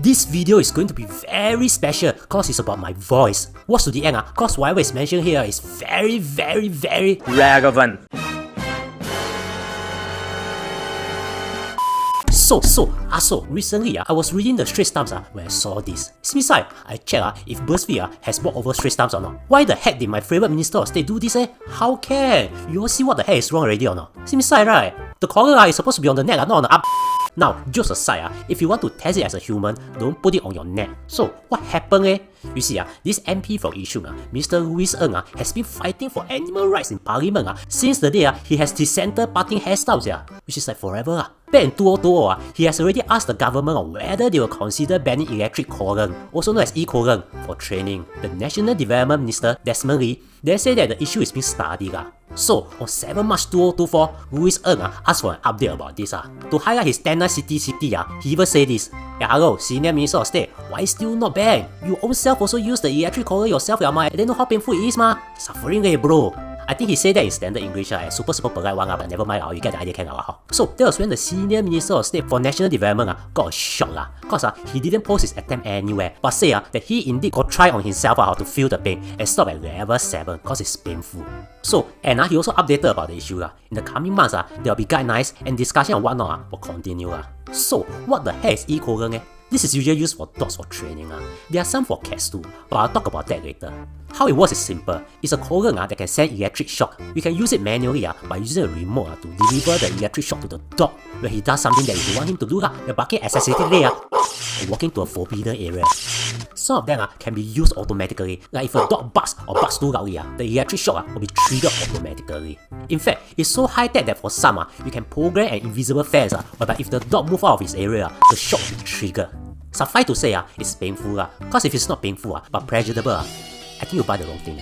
This video is going to be very special cause it's about my voice. Watch to the end cause whatever is mentioned here is very relevant. So recently I was reading the Straits Times when I saw this. Since I checked if BuzzFeed has brought over Straits Times or not. Why the heck did my favourite minister of state do this How can? You all see what the heck is wrong already or not? Since right? The collar is supposed to be on the neck, not on the up. Now, jokes aside, if you want to test it as a human, don't put it on your neck. So, what happened You see, this MP from Yishun, Mr. Louis Ng, has been fighting for animal rights in Parliament since the day he has his center parting hairstyles, which is like forever. Back in 2020, he has already asked the government on whether they will consider banning electric colon, also known as e-colon, for training. The National Development Minister, Desmond Lee, they say that the issue is being studied. So, on 7 March 2024, Louis Ng asked for an update about this. To highlight his tenacity, he even said this. Hello, Senior Minister of State, why still not banned? You own self also use the electric collar yourself, and they know how painful it is, Suffering, bro. I think he said that in standard English, super polite one, but never mind, you get the idea. So that was when the Senior Minister of State for National Development got a shock, cause he didn't post his attempt anywhere, but say that he indeed got try on himself how to feel the pain and stop at level 7 cause it's painful. So, and he also updated about the issue. In the coming months, there will be guidelines and discussion on whatnot will continue. So, what the heck is e-colon? This is usually used for dogs for training. There are some for cats too, but I'll talk about that later. How it works is simple. It's a colon that can send electric shock. You can use it manually by using a remote to deliver the electric shock to the dog when he does something that you don't want him to do, you're barking excessively or walking to a forbidden area. Some of them can be used automatically. Like if a dog barks or barks too loudly, the electric shock will be triggered automatically. In fact, it's so high-tech that for some, you can program an invisible fence whereby if the dog moves out of his area, the shock will be triggered. Suffice to say, it's painful. Cause if it's not painful but pleasurable, I think you buy the wrong thing.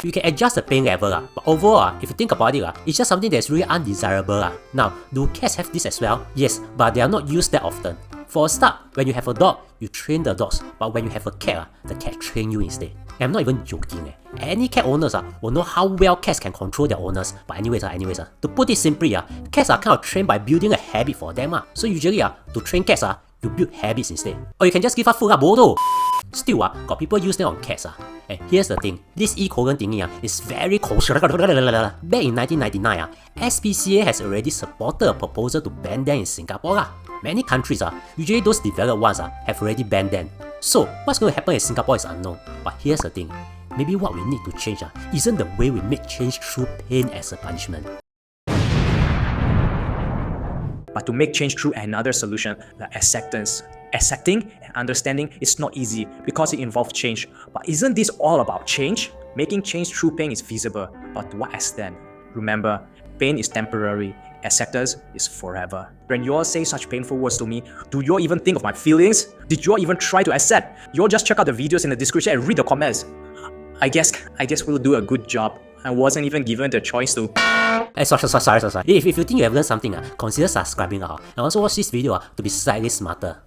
You can adjust the pain level, but overall, if you think about it, it's just something that's really undesirable. Now, do cats have this as well? Yes, but they are not used that often. For a start, when you have a dog, you train the dogs, but when you have a cat, the cat train you instead. And I'm not even joking. Any cat owners will know how well cats can control their owners. But anyways, to put it simply, cats are kind of trained by building a habit for them. So usually, to train cats, you build habits instead. Or you can just give up food, bodo. Still, got people use them on cats. And here's the thing, this e-colon thingy is very kosher. Back in 1999, SPCA has already supported a proposal to ban them in Singapore. Many countries, usually those developed ones, have already banned them. So, what's going to happen in Singapore is unknown. But here's the thing, maybe what we need to change isn't the way we make change through pain as a punishment. But to make change through another solution, like acceptance. Accepting and understanding is not easy because it involves change. But isn't this all about change? Making change through pain is feasible, but to what extent? Remember, pain is temporary, acceptance is forever. When you all say such painful words to me, do you all even think of my feelings? Did you all even try to accept? You all just check out the videos in the description and read the comments. I guess we'll do a good job. I wasn't even given the choice to. Sorry. If you think you have learned something, consider subscribing and also watch this video to be slightly smarter.